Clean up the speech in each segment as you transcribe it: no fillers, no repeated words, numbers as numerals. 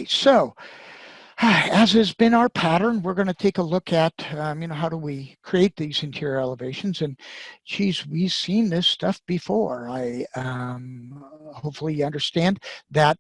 So, as has been our pattern, we're going to take a look at, how do we create these interior elevations? And geez, we've seen this stuff before. Hopefully you understand that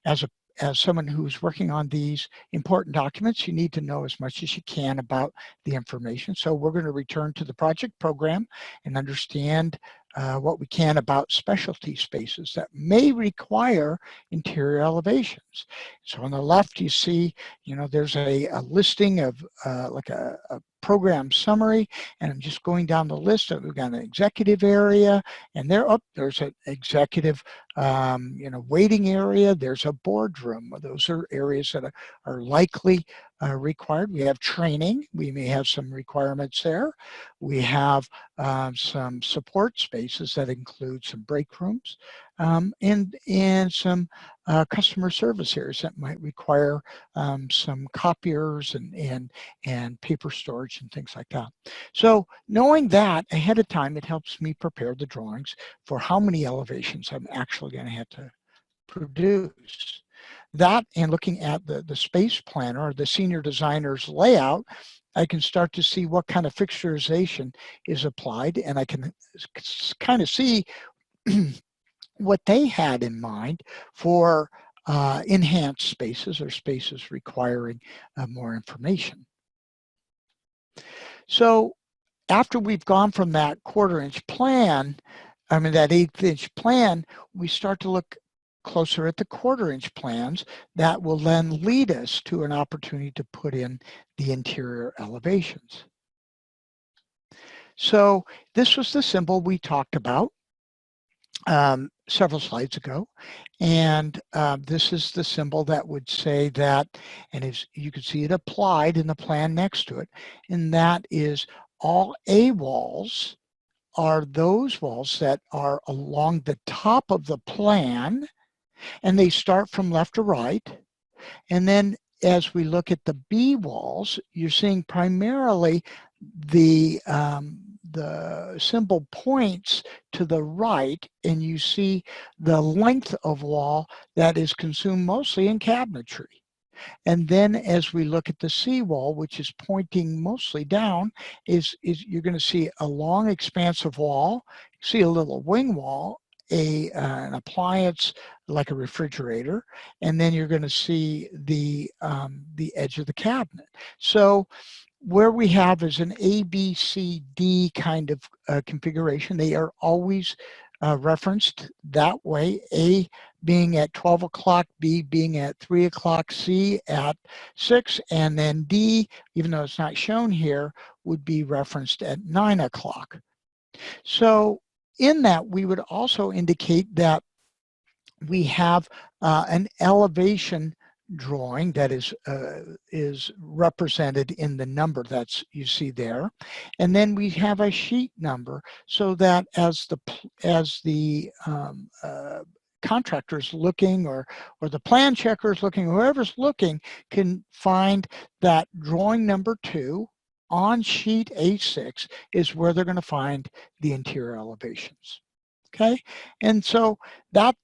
as a as someone who's working on these important documents, you need to know as much as you can about the information. So we're going to return to the project program and understand what we can about specialty spaces that may require interior elevations. So on the left, you see, there's a listing of like a program summary, and I'm just going down the list. We've got an executive area, and there's an executive, waiting area. There's a boardroom. Those are areas that are likely required. We have training. We may have some requirements there. We have some support spaces that include some break rooms, and some customer service areas that might require some copiers and paper storage and things like that. So knowing that ahead of time, it helps me prepare the drawings for how many elevations I'm actually going to have to produce. That, and looking at the space planner or the senior designer's layout, I can start to see what kind of fixturization is applied, and I can kind of see what they had in mind for enhanced spaces or spaces requiring more information. So after we've gone from that quarter-inch plan, that eighth-inch plan, we start to look closer at the quarter-inch plans that will then lead us to an opportunity to put in the interior elevations. So this was the symbol we talked about several slides ago, and this is the symbol that would say that, and as you can see it applied in the plan next to it, and that is all A walls are those walls that are along the top of the plan, and they start from left to right. And then as we look at the B walls, you're seeing primarily the symbol points to the right, and you see the length of wall that is consumed mostly in cabinetry. And then as we look at the C wall, which is pointing mostly down, is you're going to see a long expansive wall, see a little wing wall, an appliance like a refrigerator, and then you're going to see the edge of the cabinet. So where we have is an A, B, C, D kind of configuration. They are always referenced that way, A being at 12 o'clock, B being at 3 o'clock, C at 6, and then D, even though it's not shown here, would be referenced at 9 o'clock. So in that, we would also indicate that we have an elevation drawing that is represented in the number that's you see there, and then we have a sheet number so that as the contractor's looking or the plan checker's looking, whoever's looking can find that drawing number 2 on sheet A6 is where they're going to find the interior elevations. Okay, and so that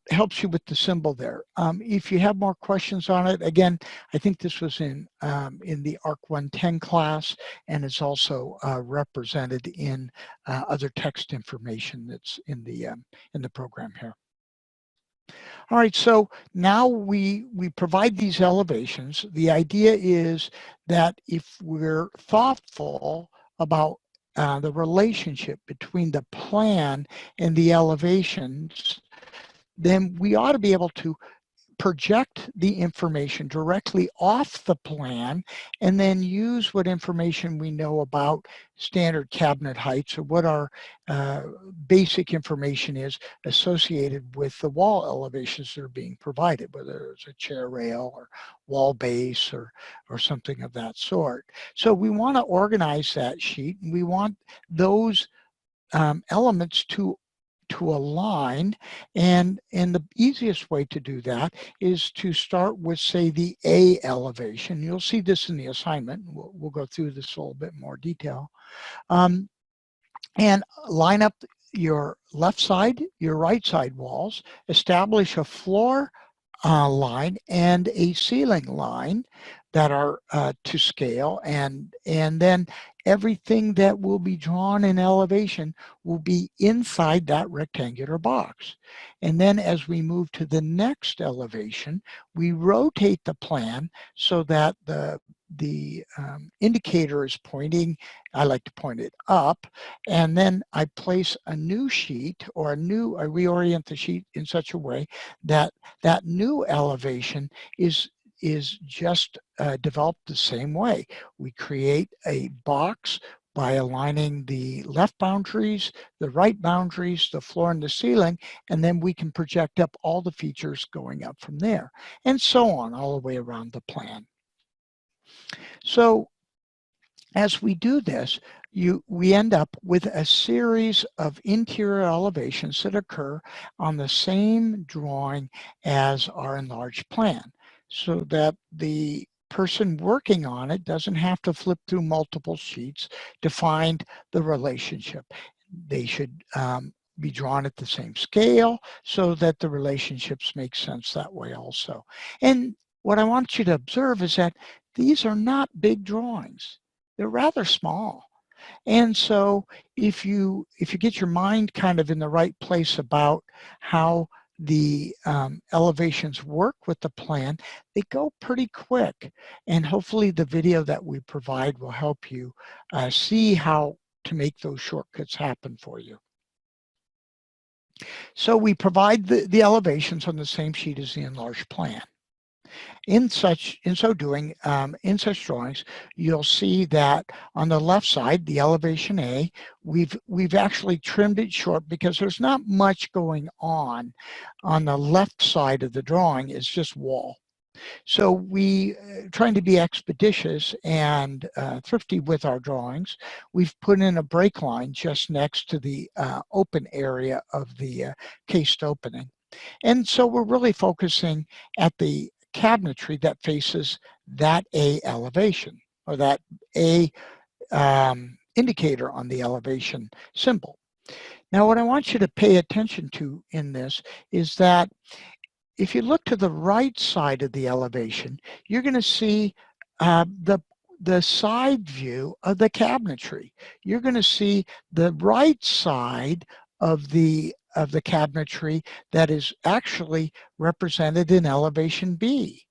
helps you with the symbol there. If you have more questions on it, again, I think this was in the ARC 110 class, and it's also represented in other text information that's in the program here. All right, so now we provide these elevations. The idea is that if we're thoughtful about the relationship between the plan and the elevations, then we ought to be able to project the information directly off the plan and then use what information we know about standard cabinet heights or what our basic information is associated with the wall elevations that are being provided, whether it's a chair rail or wall base or something of that sort. So we want to organize that sheet, and we want those elements to align, and the easiest way to do that is to start with, say, the A elevation. You'll see this in the assignment. We'll go through this a little bit more detail, and line up your left side, your right side walls, establish a floor line and a ceiling line that are to scale, and then everything that will be drawn in elevation will be inside that rectangular box. And then as we move to the next elevation, we rotate the plan so that the indicator is pointing, I like to point it up, and then I place a new sheet, or I reorient the sheet in such a way that that new elevation is just developed the same way. We create a box by aligning the left boundaries, the right boundaries, the floor and the ceiling, and then we can project up all the features going up from there, and so on all the way around the plan. So as we do this, we end up with a series of interior elevations that occur on the same drawing as our enlarged plan, so that the person working on it doesn't have to flip through multiple sheets to find the relationship. They should be drawn at the same scale so that the relationships make sense that way also. And what I want you to observe is that these are not big drawings. They're rather small. And so if you get your mind kind of in the right place about how the elevations work with the plan, they go pretty quick. And hopefully the video that we provide will help you see how to make those shortcuts happen for you. So we provide the elevations on the same sheet as the enlarged plan. In so doing, in such drawings, you'll see that on the left side, the elevation A, we've actually trimmed it short because there's not much going on. On the left side of the drawing is just wall. So we, trying to be expeditious and thrifty with our drawings, we've put in a break line just next to the open area of the cased opening. And so we're really focusing at the cabinetry that faces that A elevation, or that A indicator on the elevation symbol. Now, what I want you to pay attention to in this is that if you look to the right side of the elevation, you're going to see the side view of the cabinetry. You're going to see the right side of the cabinetry that is actually represented in elevation B.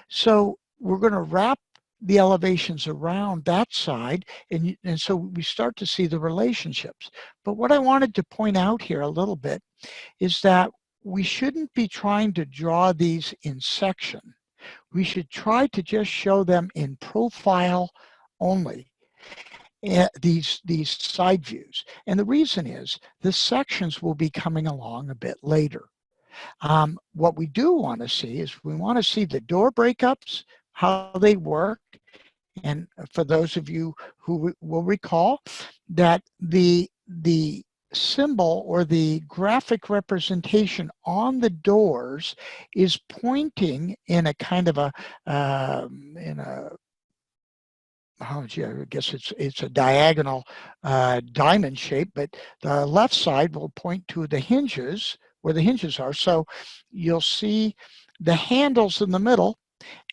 So we're going to wrap the elevations around that side, and so we start to see the relationships. But what I wanted to point out here a little bit is that we shouldn't be trying to draw these in section. We should try to just show them in profile only, these side views. And the reason is the sections will be coming along a bit later. What we do want to see is we want to see the door breakups, how they work. And for those of you who will recall that the symbol or the graphic representation on the doors is pointing in a kind of a I guess it's a diagonal diamond shape, but the left side will point to the hinges, where the hinges are. So you'll see the handles in the middle,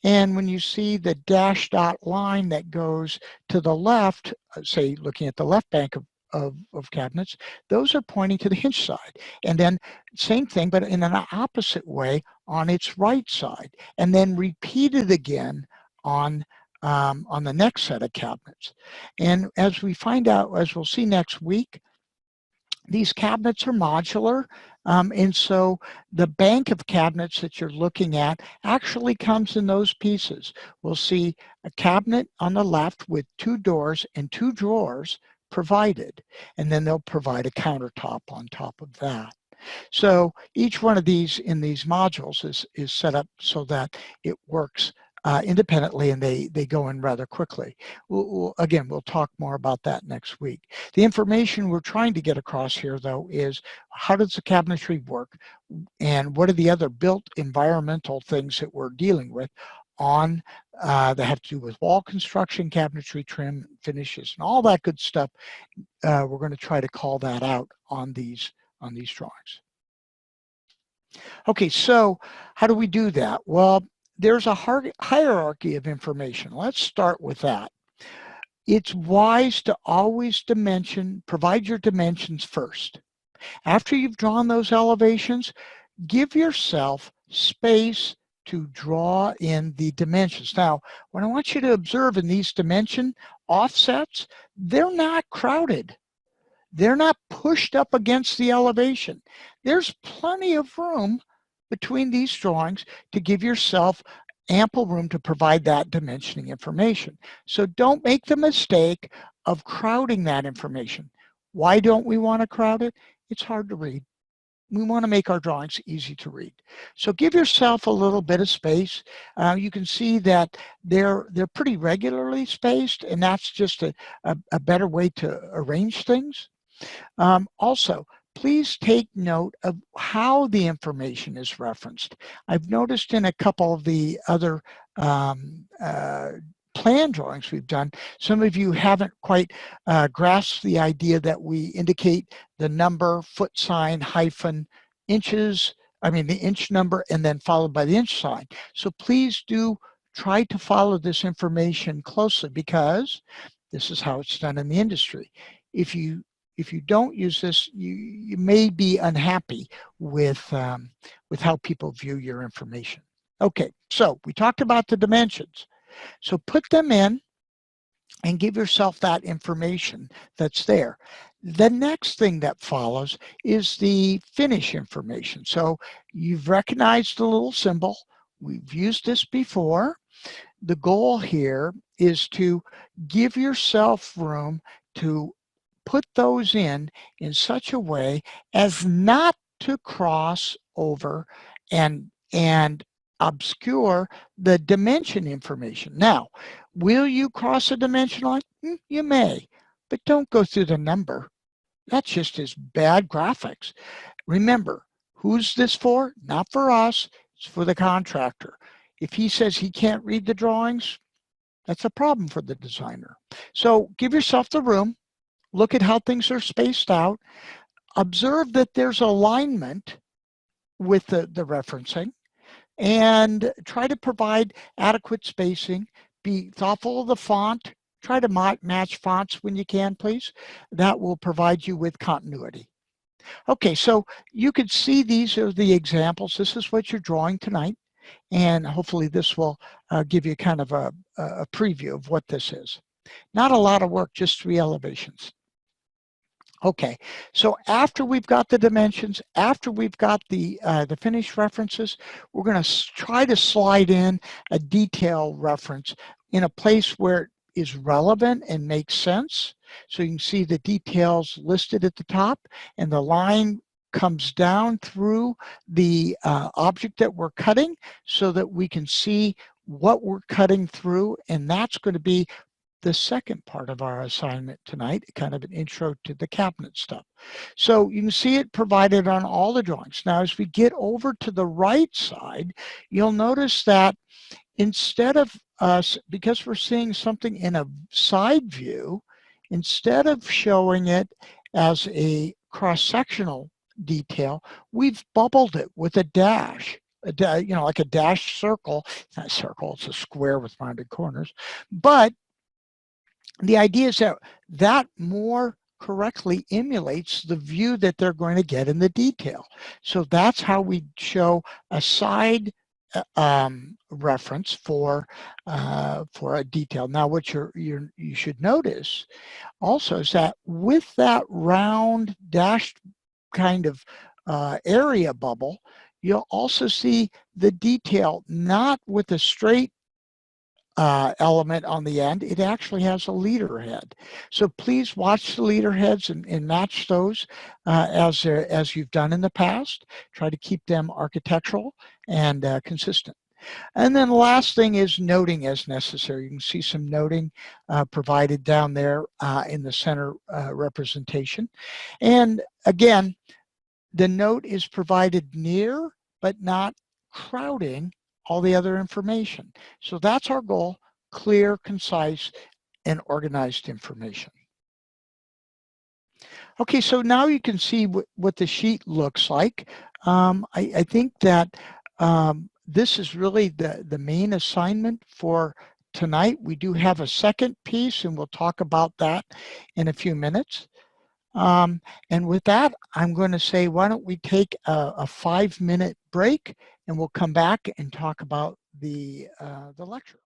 and when you see the dashed dot line that goes to the left, say looking at the left bank of cabinets, those are pointing to the hinge side. And then same thing, but in an opposite way on its right side, and then repeated again on the next set of cabinets. And as we find out, as we'll see next week, these cabinets are modular, and so the bank of cabinets that you're looking at actually comes in those pieces. We'll see a cabinet on the left with 2 doors and 2 drawers provided, and then they'll provide a countertop on top of that. So each one of these in these modules is set up so that it works independently, and they go in rather quickly. Again, we'll talk more about that next week. The information we're trying to get across here, though, is how does the cabinetry work, and what are the other built environmental things that we're dealing with on that have to do with wall construction, cabinetry, trim, finishes, and all that good stuff. We're going to try to call that out on these drawings. Okay, so How do we do that? Well, there's a hierarchy of information. Let's start with that. It's wise to always provide your dimensions first. After you've drawn those elevations, give yourself space to draw in the dimensions. Now, what I want you to observe in these dimension offsets, they're not crowded. They're not pushed up against the elevation. There's plenty of room between these drawings to give yourself ample room to provide that dimensioning information. So don't make the mistake of crowding that information. Why don't we want to crowd it? It's hard to read. We want to make our drawings easy to read. So give yourself a little bit of space. You can see that they're pretty regularly spaced, and that's just a better way to arrange things. Also, please take note of how the information is referenced. I've noticed in a couple of the other plan drawings we've done, some of you haven't quite grasped the idea that we indicate the number, foot sign, hyphen, inches, the inch number, and then followed by the inch sign. So please do try to follow this information closely, because this is how it's done in the industry. If you don't use this, you may be unhappy with how people view your information. Okay, so we talked about the dimensions. So put them in and give yourself that information that's there. The next thing that follows is the finish information. So you've recognized the little symbol. We've used this before. The goal here is to give yourself room to put those in such a way as not to cross over and obscure the dimension information. Now, will you cross a dimension line? You may, but don't go through the number. That's just as bad graphics. Remember, who's this for? Not for us, it's for the contractor. If he says he can't read the drawings, that's a problem for the designer. So give yourself the room, look at how things are spaced out, observe that there's alignment with the referencing, and try to provide adequate spacing. Be thoughtful of the font. Try to match fonts when you can, please. That will provide you with continuity. Okay, so you could see these are the examples. This is what you're drawing tonight, and hopefully this will give you kind of a preview of what this is. Not a lot of work, just 3 elevations. Okay, so after we've got the dimensions, after we've got the finished references, we're going to try to slide in a detail reference in a place where it is relevant and makes sense. So you can see the details listed at the top, and the line comes down through the object that we're cutting so that we can see what we're cutting through, and that's going to be the second part of our assignment tonight, kind of an intro to the cabinet stuff. So you can see it provided on all the drawings. Now, as we get over to the right side, you'll notice that instead of us, because we're seeing something in a side view, instead of showing it as a cross-sectional detail, we've bubbled it with a dash. Like a dashed circle. It's not a circle, it's a square with rounded corners. But the idea is that more correctly emulates the view that they're going to get in the detail. So that's how we show a side reference for a detail. Now, what you should notice also is that with that round dashed kind of area bubble, you'll also see the detail not with a straight element on the end. It actually has a leader head. So please watch the leader heads and match those as you've done in the past. Try to keep them architectural and consistent. And then the last thing is noting as necessary. You can see some noting provided down there in the center representation. And again, the note is provided near, but not crowding all the other information. So that's our goal: clear, concise, and organized information. Okay, so now you can see what the sheet looks like. I think that This is really the main assignment for tonight. We do have a second piece, and we'll talk about that in a few minutes. And with that, I'm going to say, why don't we take a 5-minute break, and we'll come back and talk about the lecture.